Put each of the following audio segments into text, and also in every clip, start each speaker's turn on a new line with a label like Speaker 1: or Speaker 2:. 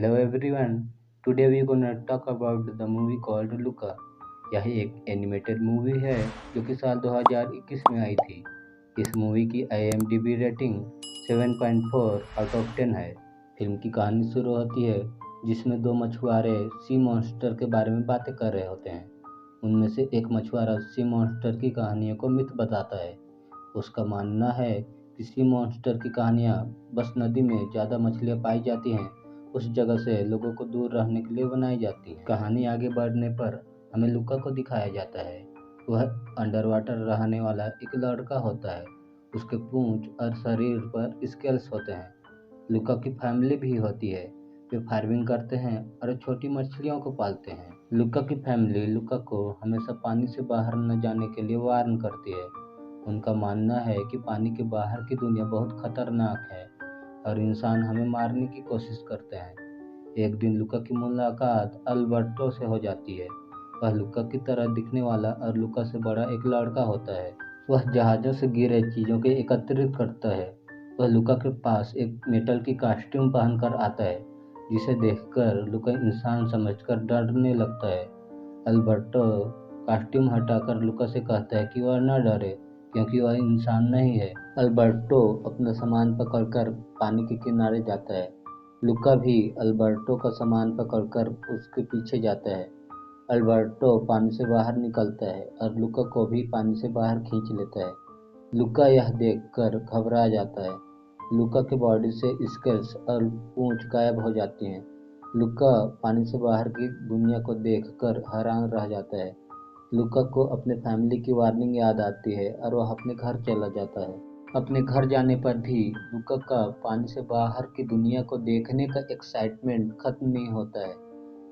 Speaker 1: Hello everyone. Today we gonna talk about the movie called Luca. यह एक animated movie है जो कि साल 2021 में आई थी। इस मूवी की IMDb रेटिंग 7.4 आउट ऑफ 10 है। फिल्म की कहानी शुरू होती है जिसमें दो मछुआरे सी मॉन्स्टर के बारे में बातें कर रहे होते हैं। उनमें से एक मछुआरा सी मॉन्स्टर की कहानियों को मिथ बताता है। उसका मानना है कि सी मॉन्स्टर की कहानियाँ बस नदी में ज़्यादा मछलियाँ पाई जाती हैं, उस जगह से लोगों को दूर रहने के लिए बनाई जाती है। कहानी आगे बढ़ने पर हमें लुका को दिखाया जाता है। वह अंडर वाटर रहने वाला एक लड़का होता है। उसके पूंछ और शरीर पर स्केल्स होते हैं। लुका की फैमिली भी होती है। वे फार्मिंग करते हैं और छोटी मछलियों को पालते हैं। लुका की फैमिली लुका को हमेशा पानी से बाहर न जाने के लिए वार्न करती है। उनका मानना है कि पानी के बाहर की दुनिया बहुत खतरनाक है और इंसान हमें मारने की कोशिश करते हैं। एक दिन लुका की मुलाकात अल्बर्टो से हो जाती है। वह लुका की तरह दिखने वाला और लुका से बड़ा एक लड़का होता है। वह जहाज़ों से गिरे चीज़ों के एकत्रित करता है। वह लुका के पास एक मेटल की कॉस्ट्यूम पहनकर आता है, जिसे देखकर लुका इंसान समझकर डरने लगता है। अल्बर्टो कॉस्ट्यूम हटाकर लुका से कहता है कि वह न डरे, क्योंकि वह इंसान नहीं है। अल्बर्टो अपना सामान पकड़कर पानी के किनारे जाता है। लुका भी अल्बर्टो का सामान पकड़कर उसके पीछे जाता है। अल्बर्टो पानी से बाहर निकलता है और लुका को भी पानी से बाहर खींच लेता है। लुका यह देखकर घबरा जाता है। लुका के बॉडी से स्केल्स और पूंछ गायब हो जाती हैं। लुका पानी से बाहर की दुनिया को देखकर हैरान रह जाता है। लुका को अपने फैमिली की वार्निंग याद आती है और वह अपने घर चला जाता है। अपने घर जाने पर भी लुका का पानी से बाहर की दुनिया को देखने का एक्साइटमेंट खत्म नहीं होता है।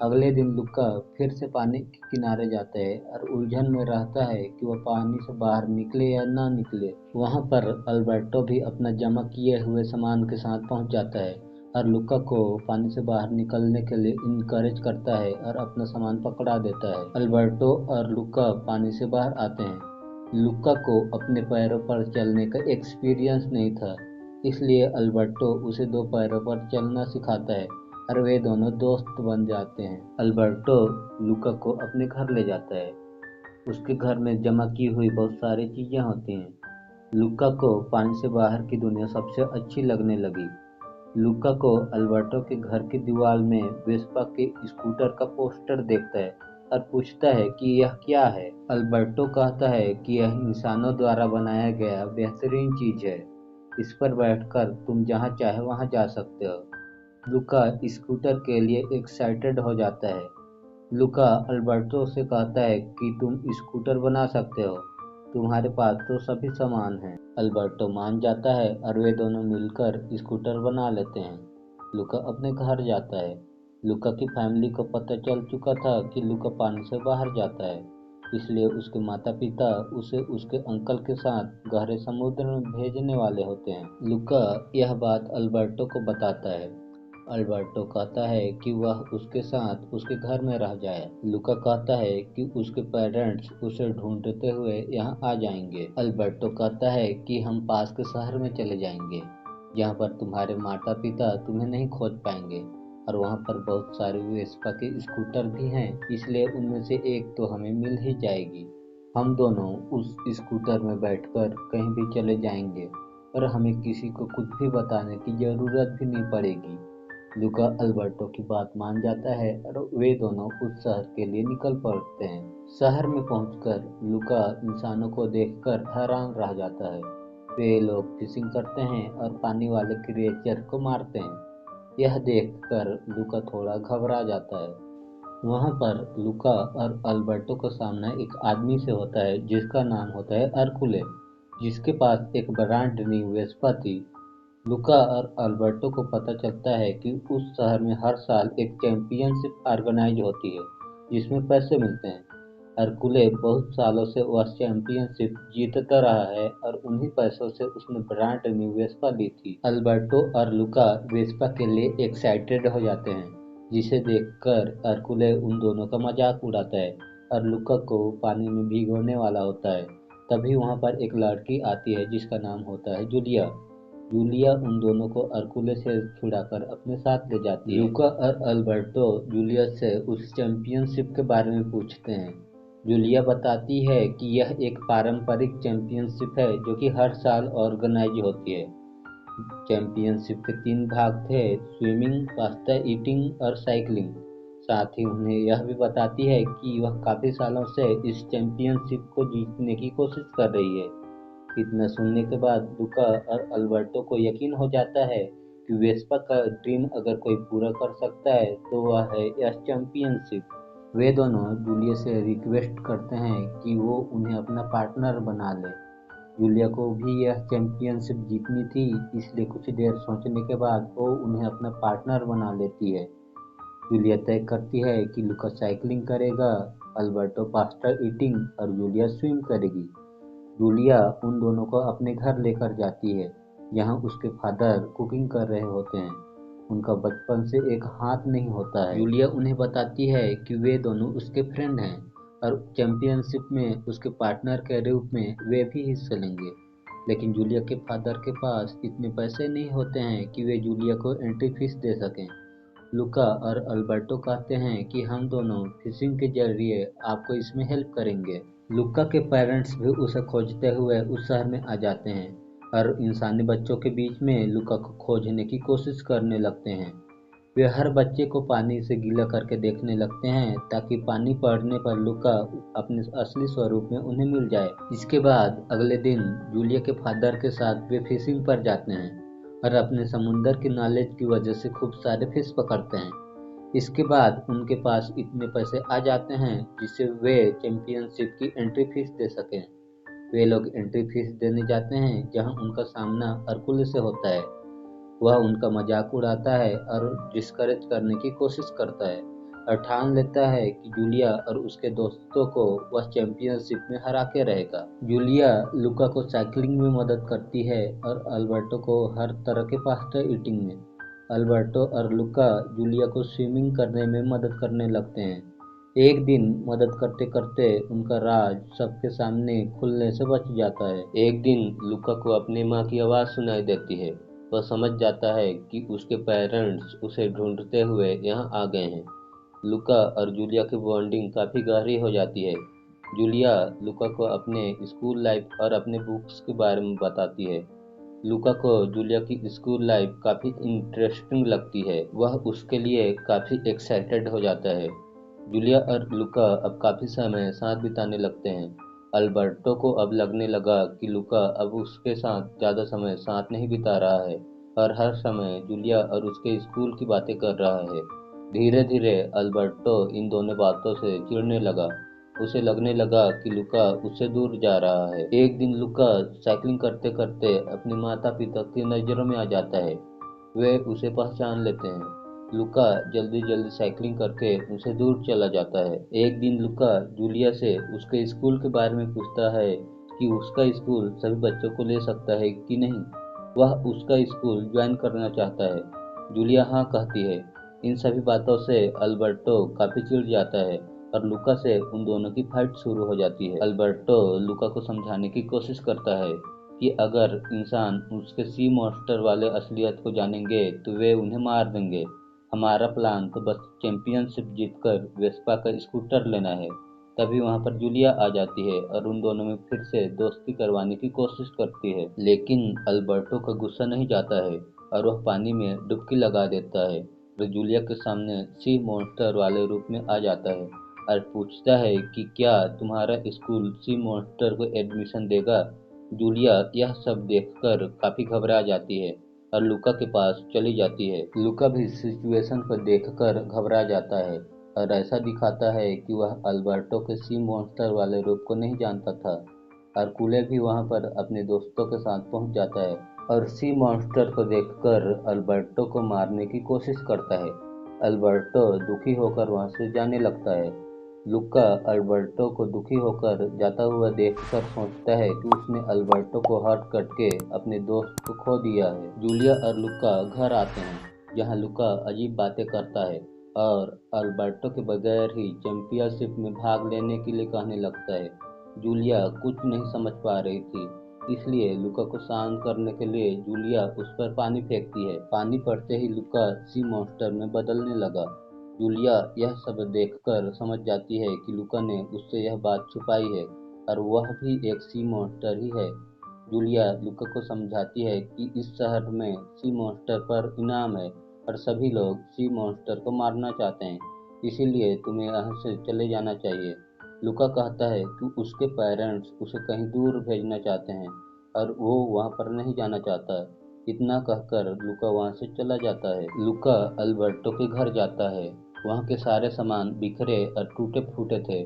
Speaker 1: अगले दिन लुका फिर से पानी के किनारे जाता है और उलझन में रहता है कि वह पानी से बाहर निकले या ना निकले। वहाँ पर अल्बर्टो भी अपना जमा किए हुए सामान के साथ पहुँच जाता है और लुका को पानी से बाहर निकलने के लिए इनकरेज करता है और अपना सामान पकड़ा देता है। अल्बर्टो और लुका पानी से बाहर आते हैं। लुका को अपने पैरों पर चलने का एक्सपीरियंस नहीं था, इसलिए अल्बर्टो उसे दो पैरों पर चलना सिखाता है और वे दोनों दोस्त बन जाते हैं। अल्बर्टो लुका को अपने घर ले जाता है। उसके घर में जमा की हुई बहुत सारी चीज़ें होती हैं। लुका को पानी से बाहर की दुनिया सबसे अच्छी लगने लगी। लुका को अल्बर्टो के घर की दीवार में वेस्पा के स्कूटर का पोस्टर देखता है और पूछता है कि यह क्या है। अल्बर्टो कहता है कि यह इंसानों द्वारा बनाया गया बेहतरीन चीज़ है। इस पर बैठकर तुम जहाँ चाहे वहाँ जा सकते हो। लुका स्कूटर के लिए एक्साइटेड हो जाता है। लुका अल्बर्टो से कहता है कि तुम स्कूटर बना सकते हो, तुम्हारे पास तो सभी सामान हैं। अल्बर्टो मान जाता है और वे दोनों मिलकर स्कूटर बना लेते हैं। लुका अपने घर जाता है। लुका की फैमिली को पता चल चुका था कि लुका पानी से बाहर जाता है, इसलिए उसके माता पिता उसे उसके अंकल के साथ गहरे समुद्र में भेजने वाले होते हैं। लुका यह बात अल्बर्टो को बताता है। अल्बर्टो कहता है कि वह उसके साथ उसके घर में रह जाए। लुका कहता है कि उसके पेरेंट्स उसे ढूंढते हुए यहाँ आ जाएंगे। अल्बर्टो कहता है कि हम पास के शहर में चले जाएंगे, जहाँ पर तुम्हारे माता पिता तुम्हें नहीं खोज पाएंगे, और वहाँ पर बहुत सारे वेस्पा के स्कूटर भी हैं, इसलिए उनमें से एक तो हमें मिल ही जाएगी। हम दोनों उस स्कूटर में बैठकर कहीं भी चले जाएंगे और हमें किसी को कुछ भी बताने की जरूरत भी नहीं पड़ेगी। लुका अल्बर्टो की बात मान जाता है और वे दोनों उस शहर के लिए निकल पड़ते हैं। शहर में पहुंचकर लुका इंसानों को देखकर हैरान रह जाता है। वे लोग फिशिंग करते हैं और पानी वाले क्रिएचर को मारते हैं। यह देखकर लुका थोड़ा घबरा जाता है। वहाँ पर लुका और अल्बर्टो का सामना एक आदमी से होता है जिसका नाम होता है अर्कुले, जिसके पास एक ब्रांड न्यू वेस्पा थी। लुका और अल्बर्टो को पता चलता है कि उस शहर में हर साल एक चैंपियनशिप ऑर्गेनाइज होती है जिसमें पैसे मिलते हैं। हरकुले बहुत सालों से वह चैंपियनशिप जीतता रहा है और उन्हीं पैसों से उसने ब्रांड न्यू वेस्पा ली थी। अल्बर्टो और लुका वेस्पा के लिए एक्साइटेड हो जाते हैं, जिसे देखकर हरकुले उन दोनों का मजाक उड़ाता है और लुका को पानी में भिगोने वाला होता है। तभी वहाँ पर एक लड़की आती है जिसका नाम होता है जूलिया। जूलिया उन दोनों को अर्कुले से छुड़ाकर अपने साथ ले जाती है। लूका और अल्बर्टो जूलिया से उस चैंपियनशिप के बारे में पूछते हैं। जूलिया बताती है कि यह एक पारंपरिक चैंपियनशिप है जो कि हर साल ऑर्गेनाइज होती है। चैंपियनशिप के 3 भाग थे, स्विमिंग, पास्ता ईटिंग और साइकिलिंग। साथ ही उन्हें यह भी बताती है कि वह काफ़ी सालों से इस चैंपियनशिप को जीतने की कोशिश कर रही है। इतना सुनने के बाद लूका और अल्बर्टो को यकीन हो जाता है कि वेस्पा का ड्रीम अगर कोई पूरा कर सकता है तो वह है यह चैंपियनशिप। वे दोनों जूलिया से रिक्वेस्ट करते हैं कि वो उन्हें अपना पार्टनर बना ले। जूलिया को भी यह चैंपियनशिप जीतनी थी, इसलिए कुछ देर सोचने के बाद वो उन्हें अपना पार्टनर बना लेती है। जूलिया तय करती है कि लूका साइकिलिंग करेगा, अल्बर्टो पास्ता ईटिंग और जूलिया स्विम करेगी। जूलिया उन दोनों को अपने घर लेकर जाती है, जहां उसके फादर कुकिंग कर रहे होते हैं। उनका बचपन से एक हाथ नहीं होता है। जूलिया उन्हें बताती है कि वे दोनों उसके फ्रेंड हैं और चैंपियनशिप में उसके पार्टनर के रूप में वे भी हिस्सा लेंगे। लेकिन जूलिया के फादर के पास इतने पैसे नहीं होते हैं कि वे जूलिया को एंट्री फीस दे सकें। लूका और अल्बर्टो कहते हैं कि हम दोनों फिशिंग के जरिए आपको इसमें हेल्प करेंगे। लूका के पेरेंट्स भी उसे खोजते हुए उस शहर में आ जाते हैं और इंसानी बच्चों के बीच में लूका को खोजने की कोशिश करने लगते हैं। वे हर बच्चे को पानी से गीला करके देखने लगते हैं ताकि पानी पड़ने पर लूका अपने असली स्वरूप में उन्हें मिल जाए। इसके बाद अगले दिन जूलिया के फादर के साथ वे फिशिंग पर जाते हैं और अपने समुंदर की नॉलेज की वजह से खूब सारे फिश पकड़ते हैं। इसके बाद उनके पास इतने पैसे आ जाते हैं जिससे वे चैंपियनशिप की एंट्री फीस दे सकें। वे लोग एंट्री फीस देने जाते हैं जहां उनका सामना हरकुल से होता है। वह उनका मजाक उड़ाता है और डिस्करेज करने की कोशिश करता है और ठान लेता है कि जूलिया और उसके दोस्तों को वह चैंपियनशिप में हरा के रहेगा। जूलिया लूका को साइकिलिंग में मदद करती है और अल्बर्टो को हर तरह के पास्ता ईटिंग में। अल्बर्टो और लूका जूलिया को स्विमिंग करने में मदद करने लगते हैं। एक दिन मदद करते करते उनका राज सबके सामने खुलने से बच जाता है। एक दिन लूका को अपनी माँ की आवाज़ सुनाई देती है। वह समझ जाता है कि उसके पेरेंट्स उसे ढूंढते हुए यहाँ आ गए हैं। लूका और जूलिया की बॉन्डिंग काफ़ी गहरी हो जाती है। जूलिया लूका को अपने स्कूल लाइफ और अपने बुक्स के बारे में बताती है। लूका को जूलिया की स्कूल लाइफ काफ़ी इंटरेस्टिंग लगती है। वह उसके लिए काफ़ी एक्साइटेड हो जाता है। जूलिया और लूका अब काफ़ी समय साथ बिताने लगते हैं। अल्बर्टो को अब लगने लगा कि लूका अब उसके साथ ज़्यादा समय साथ नहीं बिता रहा है और हर समय जूलिया और उसके स्कूल की बातें कर रहा है। धीरे धीरे अल्बर्टो इन दोनों बातों से चिढ़ने लगा। उसे लगने लगा कि लूका उससे दूर जा रहा है। एक दिन लूका साइकिलिंग करते करते अपने माता पिता की नज़रों में आ जाता है। वे उसे पहचान लेते हैं। लूका जल्दी जल्दी साइकिलिंग करके उनसे दूर चला जाता है। एक दिन लूका जूलिया से उसके स्कूल के बारे में पूछता है कि उसका स्कूल सभी बच्चों को ले सकता है कि नहीं। वह उसका स्कूल ज्वाइन करना चाहता है। जूलिया हाँ कहती है। इन सभी बातों से अल्बर्टो काफ़ी चिढ़ जाता है और लूका से उन दोनों की फाइट शुरू हो जाती है। अल्बर्टो लूका को समझाने की कोशिश करता है कि अगर इंसान उसके सी मॉन्स्टर वाले असलियत को जानेंगे तो वे उन्हें मार देंगे। हमारा प्लान तो बस चैंपियनशिप जीतकर वेस्पा का स्कूटर लेना है। तभी वहां पर जूलिया आ जाती है और उन दोनों में फिर से दोस्ती करवाने की कोशिश करती है। लेकिन अल्बर्टो का गुस्सा नहीं जाता है और वह पानी में डुबकी लगा देता है। वह जूलिया के सामने सी मॉन्स्टर वाले रूप में आ जाता है और पूछता है कि क्या तुम्हारा स्कूल सी मॉन्स्टर को एडमिशन देगा। जूलिया यह सब देखकर काफी घबरा जाती है और लूका के पास चली जाती है। लूका भी सिचुएशन को देखकर घबरा जाता है और ऐसा दिखाता है कि वह अल्बर्टो के सी मॉन्स्टर वाले रूप को नहीं जानता था। हरकुले भी वहां पर अपने दोस्तों के साथ पहुंच जाता है और सी मॉन्स्टर को देखकर अल्बर्टो को मारने की कोशिश करता है। अल्बर्टो दुखी होकर वहां से जाने लगता है। लूका अल्बर्टो को दुखी होकर जाता हुआ देखकर सोचता है कि उसने अल्बर्टो को हर्ट करके अपने दोस्त को खो दिया है। जूलिया और लूका घर आते हैं जहां लूका अजीब बातें करता है और अल्बर्टो के बगैर ही चैंपियनशिप में भाग लेने के लिए कहने लगता है। जूलिया कुछ नहीं समझ पा रही थी इसलिए लुका को शांत करने के लिए जूलिया उस पर पानी फेंकती है। पानी पड़ते ही लुका सी मॉन्स्टर में बदलने लगा। जूलिया यह सब देखकर समझ जाती है कि लुका ने उससे यह बात छुपाई है और वह भी एक सी मॉन्स्टर ही है। जूलिया लुका को समझाती है कि इस शहर में सी मॉन्स्टर पर इनाम है और सभी लोग सी मॉन्स्टर को मारना चाहते हैं, इसीलिए तुम्हें यहाँ से चले जाना चाहिए। लुका कहता है कि उसके पेरेंट्स उसे कहीं दूर भेजना चाहते हैं और वो वहाँ पर नहीं जाना चाहता। इतना कहकर लुका वहाँ से चला जाता है। लुका अल्बर्टो के घर जाता है। वहाँ के सारे सामान बिखरे और टूटे फूटे थे।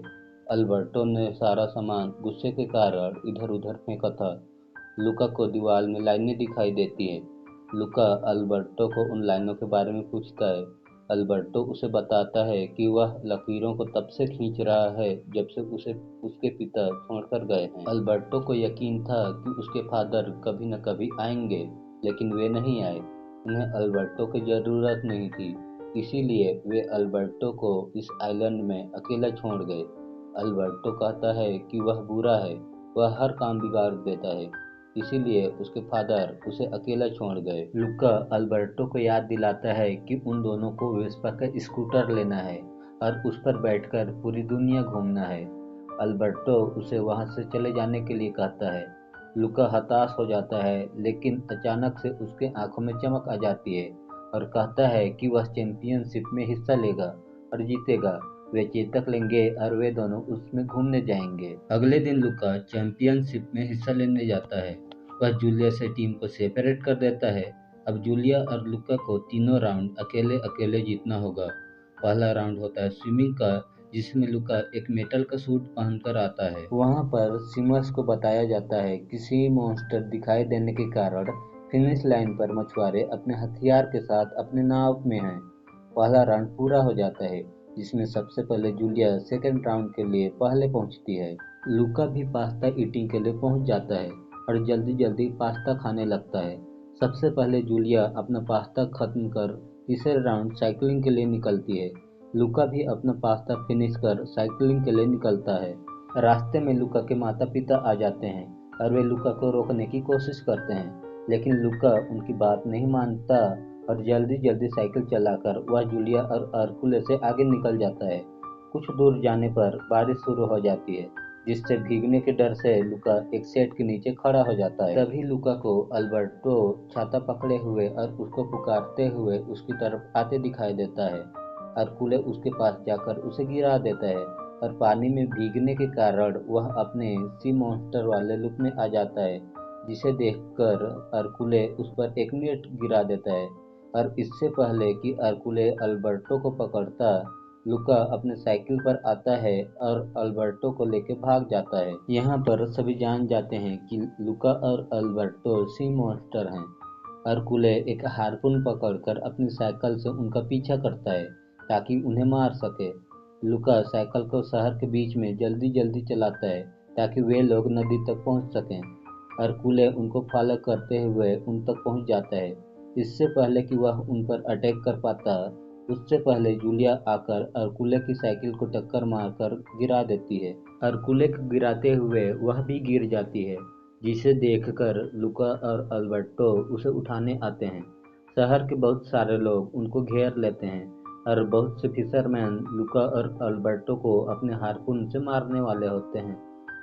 Speaker 1: अल्बर्टो ने सारा सामान गुस्से के कारण इधर उधर फेंका था। लुका को दीवार में लाइनें दिखाई देती हैं। लुका अल्बर्टो को उन लाइनों के बारे में पूछता है। अल्बर्टो उसे बताता है कि वह लकीरों को तब से खींच रहा है जब से उसे उसके पिता छोड़कर गए हैं। अल्बर्टो को यकीन था कि उसके फादर कभी न कभी आएंगे, लेकिन वे नहीं आए। उन्हें अल्बर्टो की जरूरत नहीं थी, इसीलिए वे अल्बर्टो को इस आइलैंड में अकेला छोड़ गए। अल्बर्टो कहता है कि वह बुरा है, वह हर काम बिगाड़ देता है, इसीलिए उसके फादर उसे अकेला छोड़ गए। लुका अल्बर्टो को याद दिलाता है कि उन दोनों को वेस्पा का स्कूटर लेना है और उस पर बैठकर पूरी दुनिया घूमना है। अल्बर्टो उसे वहां से चले जाने के लिए कहता है। लुका हताश हो जाता है, लेकिन अचानक से उसके आंखों में चमक आ जाती है और कहता है कि वह चैंपियनशिप में हिस्सा लेगा और जीतेगा। वे चेतक लेंगे और वे दोनों उसमें घूमने जाएंगे। अगले दिन लुका चैंपियनशिप में हिस्सा लेने जाता है। वह जूलिया से टीम को सेपरेट कर देता है। अब जूलिया और लुका को तीनों राउंड अकेले अकेले जीतना होगा। पहला राउंड होता है स्विमिंग का, जिसमें लुका एक मेटल का सूट पहनकर आता है। वहां पर सिमर्स को बताया जाता है कि सी मॉन्स्टर दिखाई देने के कारण फिनिश लाइन पर मछुआरे अपने हथियार के साथ अपने नाव में हैं। पहला राउंड पूरा हो जाता है, जिसमें सबसे पहले जूलिया सेकेंड राउंड के लिए पहले पहुंचती है। लुका भी पास्ता ईटिंग के लिए पहुंच जाता है और जल्दी जल्दी पास्ता खाने लगता है। सबसे पहले जूलिया अपना पास्ता खत्म कर तीसरे राउंड साइकिलिंग के लिए निकलती है। लुका भी अपना पास्ता फिनिश कर साइकिलिंग के लिए निकलता है। रास्ते में लुका के माता पिता आ जाते हैं और वे लुका को रोकने की कोशिश करते हैं, लेकिन लुका उनकी बात नहीं मानता और जल्दी जल्दी साइकिल चलाकर वह जूलिया और अर्कुले से आगे निकल जाता है। कुछ दूर जाने पर बारिश शुरू हो जाती है, जिससे भीगने के डर से लुका एक शेड के नीचे खड़ा हो जाता है। तभी लुका को अल्बर्टो छाता पकड़े हुए और उसको पुकारते हुए उसकी तरफ आते दिखाई देता है। अर्कुले उसके पास जाकर उसे गिरा देता है और पानी में भीगने के कारण वह अपने सी मॉन्स्टर वाले लुक में आ जाता है, जिसे देखकर अर्कुले उस पर एक नेट गिरा देता है और इससे पहले कि अर्कुले अल्बर्टो को पकड़ता, लुका अपने साइकिल पर आता है और अल्बर्टो को लेकर भाग जाता है। यहाँ पर सभी जान जाते हैं कि लुका और अल्बर्टो सी मॉन्स्टर हैं। अर्कुले एक हार्पून पकड़कर अपनी साइकिल से उनका पीछा करता है ताकि उन्हें मार सके। लुका साइकिल को शहर के बीच में जल्दी जल्दी चलाता है ताकि वे लोग नदी तक पहुंच सकें। अर्कुले उनको फॉलो करते हुए उन तक पहुंच जाता है। इससे पहले कि वह उन पर अटैक कर पाता, उससे पहले जूलिया आकर अर्कुले की साइकिल को टक्कर मारकर गिरा देती है। अर्कुले को गिराते हुए वह भी गिर जाती है, जिसे देखकर लुका और अल्बर्टो उसे उठाने आते हैं। शहर के बहुत सारे लोग उनको घेर लेते हैं और बहुत से फिशरमैन लुका और अल्बर्टो को अपने हार्पून से मारने वाले होते हैं।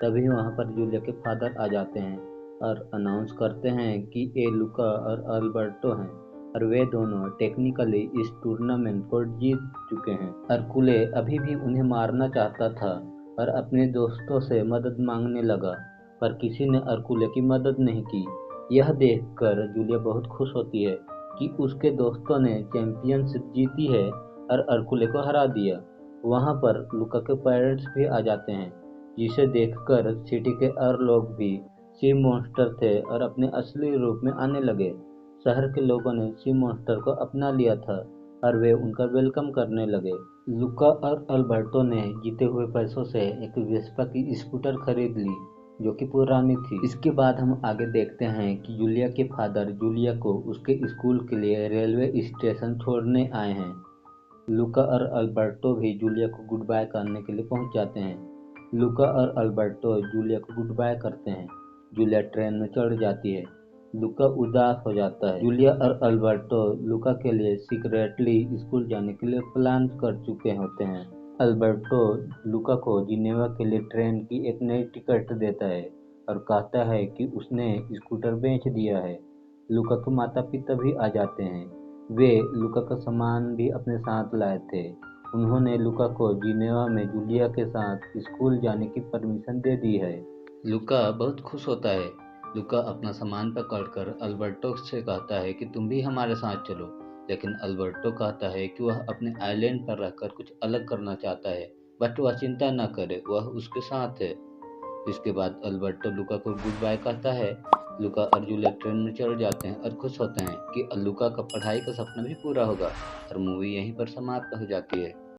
Speaker 1: तभी वहां पर जूलिया के फादर आ जाते हैं और अनाउंस करते हैं कि ये लुका और अल्बर्टो हैं और वे दोनों टेक्निकली इस टूर्नामेंट को जीत चुके हैं। अर्कुले अभी भी उन्हें मारना चाहता था और अपने दोस्तों से मदद मांगने लगा, पर किसी ने अर्कुले की मदद नहीं की। यह देखकर जूलिया बहुत खुश होती है कि उसके दोस्तों ने चैंपियनशिप जीती है और अर्कुले को हरा दिया। वहां पर लुका के पेरेंट्स भी आ जाते हैं, जिसे देखकर सिटी के और लोग भी सी मॉन्स्टर थे और अपने असली रूप में आने लगे। शहर के लोगों ने सी मॉन्स्टर को अपना लिया था और वे उनका वेलकम करने लगे। लुका और अल्बर्टो ने जीते हुए पैसों से एक वेस्पा की स्कूटर खरीद ली, जो कि पुरानी थी। इसके बाद हम आगे देखते हैं कि जूलिया के फादर जूलिया को उसके स्कूल के लिए रेलवे स्टेशन छोड़ने आए हैं। लुका और अल्बर्टो भी जूलिया को गुड बाय करने के लिए पहुंच जाते हैं। लुका और अल्बर्टो जूलिया को गुड बाय करते हैं। जूलिया ट्रेन में चढ़ जाती है। लुका उदास हो जाता है। जूलिया और अल्बर्टो लुका के लिए सीक्रेटली स्कूल जाने के लिए प्लान कर चुके होते हैं। अल्बर्टो लुका को जिनेवा के लिए ट्रेन की एक नई टिकट देता है और कहता है कि उसने स्कूटर बेच दिया है। लुका के माता पिता भी आ जाते हैं। वे लुका का सामान भी अपने साथ लाए थे। उन्होंने लुका को जिनेवा में जूलिया के साथ स्कूल जाने की परमिशन दे दी है। लुका बहुत खुश होता है। लुका अपना सामान पकड़कर अल्बर्टो से कहता है कि तुम भी हमारे साथ चलो, लेकिन अल्बर्टो कहता है कि वह अपने आइलैंड पर रहकर कुछ अलग करना चाहता है, बट वह चिंता न करे, वह उसके साथ है। इसके बाद अल्बर्टो लुका को गुड बाय कहता है। लुका और जूलिया ट्रेन में चढ़ जाते हैं और खुश होते हैं कि लुका का पढ़ाई का सपना भी पूरा होगा और मूवी यहीं पर समाप्त हो जाती है।